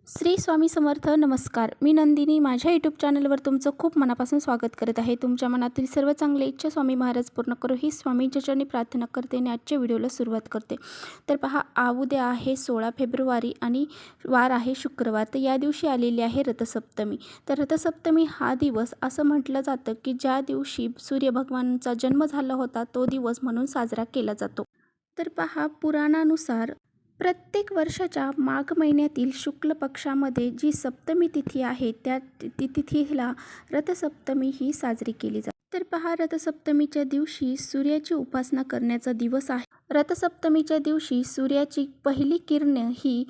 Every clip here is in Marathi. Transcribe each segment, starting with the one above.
श्री स्वामी समर्थ. नमस्कार. मी नंदिनी माझ्या यूट्यूब चॅनलवर तुमचं खूप मनापासून स्वागत करत आहे. तुमच्या मनातील सर्व चांगले इच्छा स्वामी महाराज पूर्ण करो ही स्वामींच्या चरणी प्रार्थना करते आणि आजच्या व्हिडिओला सुरुवात करते. तर पहा, उद्या आहे 16 फेब्रुवारी आणि वार आहे शुक्रवार. तर या दिवशी आलेली आहे रथसप्तमी. तर रथसप्तमी हा दिवस असं म्हटलं जातं की ज्या दिवशी सूर्यभगवानांचा जन्म झाला होता तो दिवस म्हणून साजरा केला जातो. तर पहा, पुराणानुसार प्रत्येक वर्षाच्या माघ महिन्यातील शुक्ल पक्षामध्ये जी सप्तमी तिथी आहे त्या तिथीला रथसप्तमी ही साजरी केली जाते. तर पहा, रथसप्तमीच्या दिवशी सूर्याची उपासना करण्याचा दिवस आहे. रथसप्तमीच्या दिवशी सूर्याची पहिली किरणे ही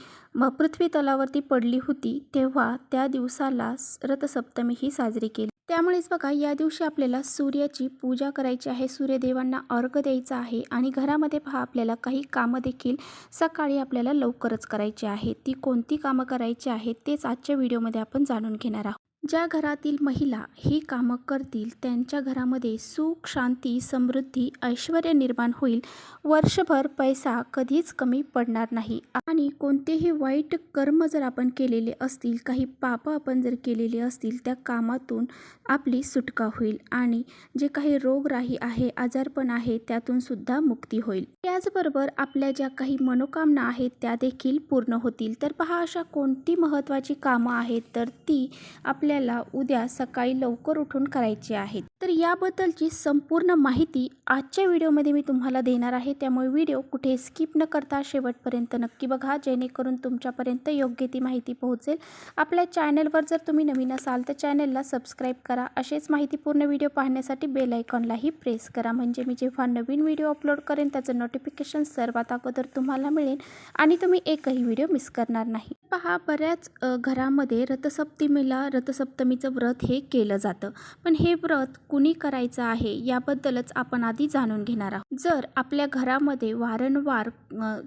पृथ्वी तलावरती पडली होती, तेव्हा त्या दिवसाला रथसप्तमी ही साजरी केली. त्यामुळेच बघा, या दिवशी आपल्याला सूर्याची पूजा करायची आहे, सूर्यदेवांना अर्घ्य द्यायचा आहे आणि घरामध्ये पहा आपल्याला काही कामं देखील सकाळी आपल्याला लवकरच करायची आहे. ती कोणती कामं करायची आहेत तेच आजच्या व्हिडिओमध्ये आपण जाणून घेणार आहोत. ज्या घरातील महिला ही कामं करतील त्यांच्या घरामध्ये सुख, शांती, समृद्धी, ऐश्वर्य निर्माण होईल. वर्षभर पैसा कधीच कमी पडणार नाही आणि कोणतेही वाईट कर्म जर आपण केलेले असतील, काही पापं आपण जर केलेली असतील, त्या कामातून आपली सुटका होईल आणि जे काही रोगराई आहे, आजारपण आहे, त्यातून सुद्धा मुक्ती होईल. त्याचबरोबर आपल्या ज्या काही मनोकामना आहेत त्या देखील पूर्ण होतील. तर पहा, अशा कोणती महत्त्वाची कामं आहेत तर ती आपल्याला उद्या सकाळी लवकर उठून करायची आहेत. तर याबद्दलची संपूर्ण माहिती आजच्या व्हिडिओमध्ये मी तुम्हाला देणार आहे, त्यामुळे व्हिडिओ कुठे स्किप न करता शेवटपर्यंत नक्की बघा, जेणेकरून तुमच्यापर्यंत योग्य ती माहिती पोहोचेल. आपल्या चॅनलवर जर तुम्ही नवीन असाल तर चॅनलला सबस्क्राईब करा. असेच माहितीपूर्ण व्हिडिओ पाहण्यासाठी बेल आयकॉनलाही प्रेस करा, म्हणजे मी जेव्हा नवीन व्हिडिओ अपलोड करेन त्याचं नोटिफिकेशन सर्वात अगोदर तुम्हाला मिळेल आणि तुम्ही एकही व्हिडिओ मिस करणार नाही. पहा, बऱ्याच घरामध्ये रथसप्तमीचं व्रत हे केलं जातं, पण हे व्रत कुणी करायचं आहे याबद्दलच आपण आधी जाणून घेणार आहोत. जर आपल्या घरामध्ये वारंवार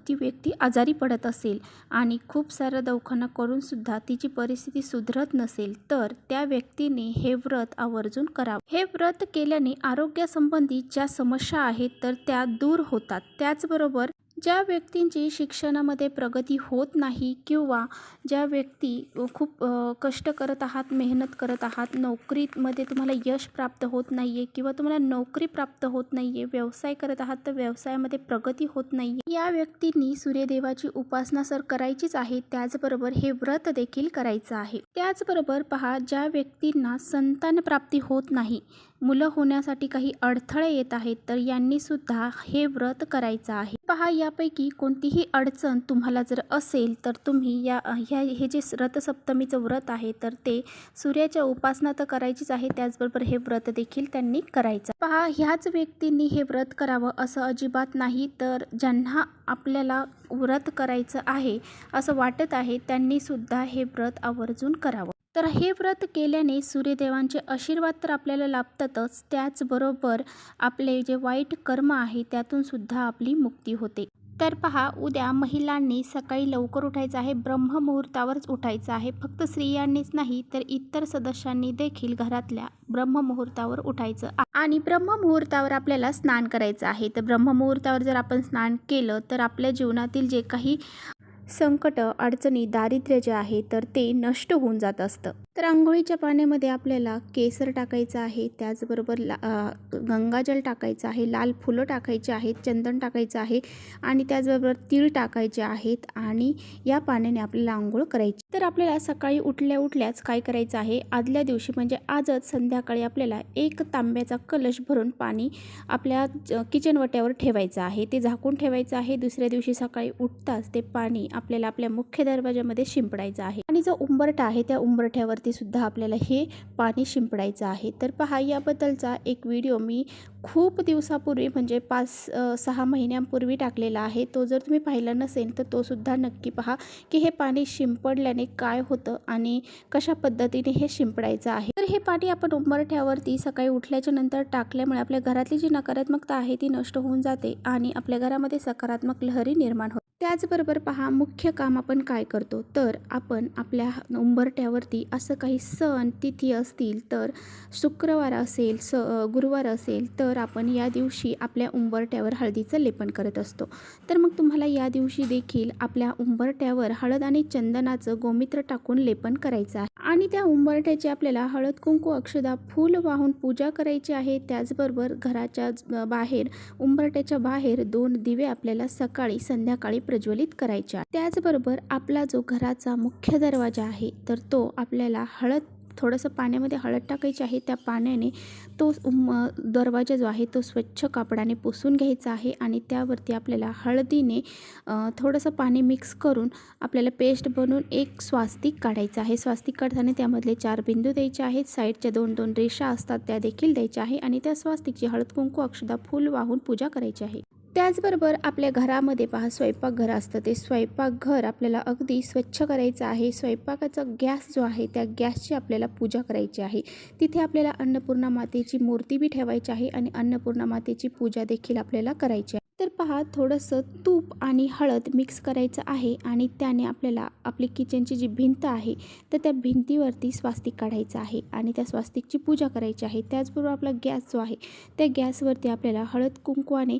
ती व्यक्ती आजारी पडत असेल आणि खूप सारा दवाखाना करून सुद्धा तिची परिस्थिती सुधरत नसेल तर त्या व्यक्तीने हे व्रत आवर्जून करावं. हे व्रत केल्याने आरोग्यासंबंधी ज्या समस्या आहेत तर त्या दूर होतात. त्याचबरोबर ज्या व्यक्तींची शिक्षणामध्ये प्रगती होत नाही किंवा ज्या व्यक्ती खूप कष्ट करत आहात, मेहनत करत आहात, नोकरीमध्ये तुम्हाला यश प्राप्त होत नाही आहे किंवा तुम्हाला नोकरी प्राप्त होत नाही आहे, व्यवसाय करत आहात तर व्यवसायामध्ये प्रगती होत नाही आहे, या व्यक्तींनी सूर्यदेवाची उपासना करायचीच आहे. त्याचबरोबर हे व्रत देखील करायचं आहे. त्याचबरोबर पहा, ज्या व्यक्तींना संतान प्राप्ती होत नाही, मुलं होण्यासाठी काही अडथळे येत आहेत तर यांनी सुद्धा हे व्रत करायचं आहे. पहा, यापैकी कोणतीही अडचण तुम्हाला जर असेल तर तुम्ही हे जे रथसप्तमीचं व्रत आहे तर ते सूर्याच्या उपासना तर करायचीच आहे, त्याचबरोबर हे व्रत देखील त्यांनी करायचं. पहा, ह्याच व्यक्तींनी हे व्रत करावं असं अजिबात नाही, तर ज्यांना आपल्याला व्रत करायचं आहे असं वाटत आहे त्यांनी सुद्धा हे व्रत आवर्जून करावं. तर हे व्रत केल्याने सूर्यदेवांचे आशीर्वाद तर आपल्याला लाभतातच, त्याचबरोबर आपले जे वाईट कर्म आहे त्यातून सुद्धा आपली मुक्ती होते. तर पहा, उद्या महिलांनी सकाळी लवकर उठायचं आहे, ब्रह्ममुहूर्तावरच उठायचं आहे. फक्त स्त्रियांनीच नाही तर इतर सदस्यांनी देखील घरातल्या ब्रह्ममुहूर्तावर उठायचं आणि ब्रह्ममुहूर्तावर आपल्याला स्नान करायचं आहे. तर ब्रह्ममुहूर्तावर जर आपण स्नान केलं तर आपल्या जीवनातील जे काही संकट, अडचणी, दारिद्र्य जे आहे तर ते नष्ट होऊन जात असतं. तर आंघोळीच्या पाण्यामध्ये आपल्याला केसर टाकायचं आहे, त्याचबरोबर गंगाजल टाकायचं आहे, लाल फुलं टाकायची आहेत, चंदन टाकायचं आहे आणि त्याचबरोबर तीळ टाकायचे आहेत आणि या पाण्याने आपल्याला आंघोळ करायची. तर आपल्याला सकाळी उठल्याच काय करायचं आहे, आदल्या दिवशी म्हणजे आजच संध्याकाळी आपल्याला 1 तांब्याचा कलश भरून पाणी आपल्या किचन वट्यावर ठेवायचं आहे, ते झाकून ठेवायचं आहे. दुसऱ्या दिवशी सकाळी उठताच ते पाणी आपल्याला आपल्या मुख्य दरवाजामध्ये शिंपडायचं आहे आणि जो उंबरठा आहे त्या उंबरठ्यावरती सुद्धा आपल्याला हे पाणी शिंपडायचं आहे. तर पहा, याबद्दलचा एक व्हिडिओ मी खूप दिवसापूर्वी म्हणजे 5-6 महिन्यांपूर्वी टाकलेला आहे. तो जर तुम्ही पाहिला नसेल तर तो सुद्धा नक्की पहा की हे पाणी शिंपडल्याने काय होतं आणि कशा पद्धतीने हे शिंपडायचं आहे. तर हे पाणी आपण उंबरठ्यावरती सकाळी उठल्याच्या नंतर टाकल्यामुळे आपल्या घरातली जी नकारात्मकता आहे ती नष्ट होऊन जाते आणि आपल्या घरामध्ये सकारात्मक लहरी निर्माण होते. त्याचबरोबर पहा, मुख्य काम आपण काय करतो, तर आपण आपल्या उंबरठ्यावरती असं काही सण तिथी असतील तर शुक्रवार असेल गुरुवार असेल तर आपण या दिवशी आपल्या उंबरठ्यावर हळदीचं लेपन करत असतो. तर मग तुम्हाला या दिवशी देखील आपल्या उंबरठ्यावर हळद आणि चंदनाचं गोमित्र टाकून लेपन करायचं आहे आणि त्या उंबरठ्याची आपल्याला हळद कुंकू अक्षदा फूल वाहून पूजा करायची आहे. त्याचबरोबर घराच्या बाहेर उंबरठ्याच्या बाहेर 2 दिवे आपल्याला सकाळी संध्याकाळी प्रज्वलित करायचे आहे. त्याचबरोबर आपला जो घराचा मुख्य दरवाजा आहे तर तो आपल्याला थोडंसं पाण्यामध्ये हळद टाकायची आहे. त्या पाण्याने तो दरवाजा जो आहे तो स्वच्छ कापडाने पुसून घ्यायचा आहे आणि त्यावरती आपल्याला हळदीने थोडंसं पाणी मिक्स करून आपल्याला पेस्ट बनवून एक स्वास्तिक काढायचं आहे. स्वास्तिक काढताना त्यामधले 4 बिंदू द्यायचे आहेत. साईडच्या 2-2 रेषा असतात त्या देखील द्यायच्या आहे आणि त्या स्वास्तिकची हळद कुंकू अक्षदा फूल वाहून पूजा करायची आहे. त्याचबरोबर आपल्या घरामध्ये पहा, स्वयंपाकघर असतं, ते स्वयंपाकघर आपल्याला अगदी स्वच्छ करायचं आहे. स्वयंपाकाचा गॅस जो आहे त्या गॅसची आपल्याला पूजा करायची आहे. तिथे आपल्याला अन्नपूर्णा मातेची मूर्ती बी ठेवायची आहे आणि अन्नपूर्णा मातेची पूजा देखील आपल्याला करायची आहे. तर पहा, थोडंसं तूप आणि हळद मिक्स करायचं आहे आणि त्याने आपल्याला आपली किचनची जी भिंत आहे तर त्या भिंतीवरती स्वास्तिक काढायचं आहे आणि त्या स्वास्तिकची पूजा करायची आहे. त्याचबरोबर आपला गॅस जो आहे त्या गॅसवरती आपल्याला हळद कुंकवाने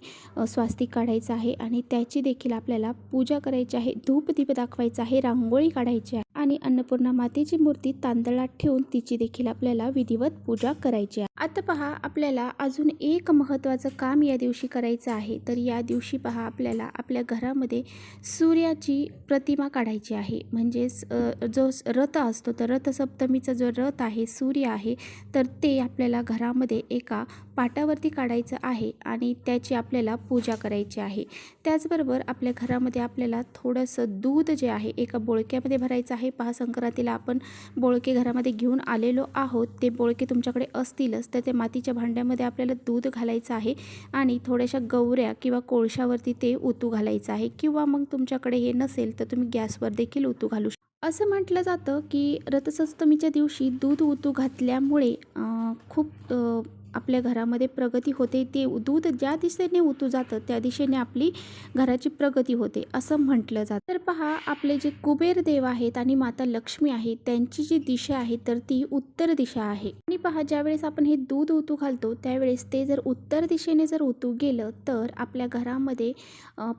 स्वास्तिक काढायचं आहे आणि त्याची देखील आपल्याला पूजा करायची आहे. धूप दीप दाखवायचा आहे, रांगोळी काढायची आहे आणि अन्नपूर्णा मातेची मूर्ती तांदळात ठेवून तिची देखील आपल्याला विधिवत पूजा करायची आहे. आता पहा, आपल्याला अजून एक महत्त्वाचं काम या दिवशी करायचं आहे. तर या दिवशी पहा, आपल्याला आपल्या घरामध्ये सूर्याची प्रतिमा काढायची आहे. म्हणजेच जो रथ असतो तर रथसप्तमीचा जो रथ आहे, सूर्य आहे, तर ते आपल्याला घरामध्ये एका पाटावरती काढायचं आहे आणि त्याची आपल्याला पूजा करायची आहे. त्याचबरोबर आपल्या घरामध्ये आपल्याला थोडंसं दूध जे आहे एका बोळक्यामध्ये भरायचं आहे. पहा, संक्रांतीला आपण बोळके घरामध्ये घेऊन आलेलो आहोत. ते बोळके तुमच्याकडे असतीलच तर ते मातीच्या भांड्यामध्ये आपल्याला दूध घालायचं आहे आणि थोड्याशा गौऱ्या किंवा कोळशावरती ते ओतू घालायचं आहे किंवा मग तुमच्याकडे हे नसेल तर तुम्ही गॅसवर देखील ओतू घालू शकता. असं म्हटलं जातं की रथसप्तमीच्या दिवशी दूध ओतू घातल्यामुळे खूप आपल्या घरामध्ये प्रगती होते. ते दूध ज्या दिशेने ओतू जातं त्या दिशेने आपली घराची प्रगती होते असं म्हटलं जातं. तर पहा, आपले जे कुबेर देव आहेत आणि माता लक्ष्मी आहे त्यांची जी दिशा आहे तर ती उत्तर दिशा आहे आणि पहा, ज्यावेळेस आपण हे दूध ओतू घालतो त्यावेळेस ते जर उत्तर दिशेने जर ओतू गेलं तर आपल्या घरामध्ये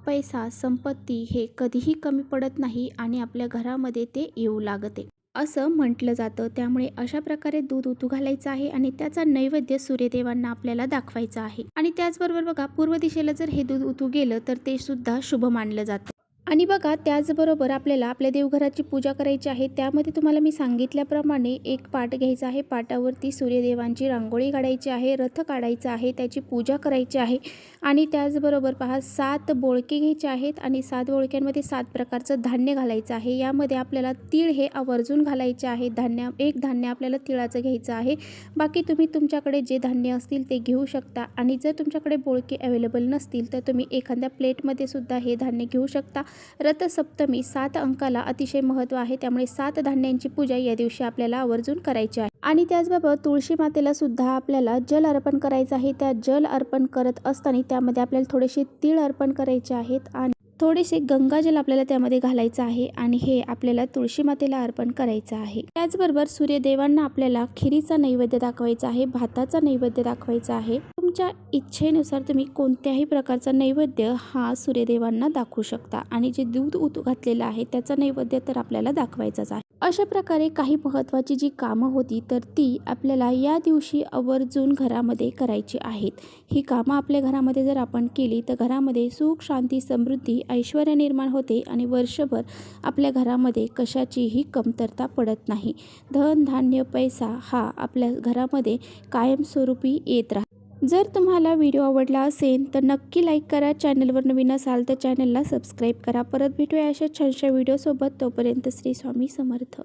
पैसा संपत्ती हे कधीही कमी पडत नाही आणि आपल्या घरामध्ये ते येऊ लागते असं म्हटलं जातं. त्यामुळे अशा प्रकारे दूध ओतू घालायचं आहे आणि त्याचा नैवेद्य सूर्यदेवांना आपल्याला दाखवायचा आहे. आणि त्याचबरोबर बघा, पूर्व दिशेला जर हे दूध ओतू गेलं तर ते सुद्धा शुभ मानलं जातं. आणि बघा, त्याचबरोबर आपल्याला आपल्या देवघराची पूजा करायची आहे. त्यामध्ये तुम्हाला मी सांगितल्याप्रमाणे एक पाट घ्यायचा आहे. पाटावरती सूर्यदेवांची रांगोळी काढायची आहे, रथ काढायचा आहे, त्याची पूजा करायची आहे आणि त्याचबरोबर पहा, 7 बोळके घ्यायचे आहेत आणि 7 बोळक्यांमध्ये 7 प्रकारचं धान्य घालायचं आहे. यामध्ये आपल्याला तीळ हे आवर्जून घालायचे आहे. एक धान्य आपल्याला तिळाचं घ्यायचं आहे. बाकी तुम्ही तुमच्याकडे जे धान्य असतील ते घेऊ शकता आणि जर तुमच्याकडे बोळके अवेलेबल नसतील तर तुम्ही एखाद्या प्लेटमध्ये सुद्धा हे धान्य घेऊ शकता. रथसप्तमी 7 अंकाला अतिशय महत्त्व आहे. त्यामुळे 7 धान्यांची पूजा या दिवशी आपल्याला आवर्जून करायची आहे. आणि त्याचबरोबर तुळशी मातेला सुद्धा आपल्याला जल अर्पण करायचं आहे. त्या जल अर्पण करत असताना त्यामध्ये आपल्याला थोडेसे तीळ अर्पण करायचे आहेत आणि थोडेसे गंगाजल आपल्याला त्यामध्ये घालायचं आहे आणि हे आपल्याला तुळशी मातेला अर्पण करायचं आहे. त्याचबरोबर सूर्यदेवांना आपल्याला खिरीचा नैवेद्य दाखवायचा आहे, भाताचा नैवेद्य दाखवायचा आहे. तुमच्या इच्छेनुसार तुम्ही कोणत्याही प्रकारचा नैवेद्य हा सूर्यदेवांना दाखवू शकता आणि जे दूध ओतू घातलेलं आहे त्याचा नैवेद्य तर आपल्याला दाखवायचाच आहे. अशा प्रकारे काही महत्त्वाची जी कामं होती तर ती आपल्याला या दिवशी आवर्जून घरामध्ये करायची आहेत. ही कामं आपल्या घरामध्ये जर आपण केली तर घरामध्ये सुख शांती समृद्धी ऐश्वर्य निर्माण होते आणि वर्षभर आपल्या घरामध्ये कशाचीही कमतरता पडत नाही. धन धान्य पैसा हा आपल्या घरामध्ये कायमस्वरूपी येत राहतो. जर तुम्हाला व्हिडिओ आवडला असेल तर नक्की लाईक करा. चॅनलवर नवीन असाल तर चॅनलला सबस्क्राईब करा. परत भेटूया अशा छानशा व्हिडिओसोबत. तोपर्यंत श्री स्वामी समर्थ.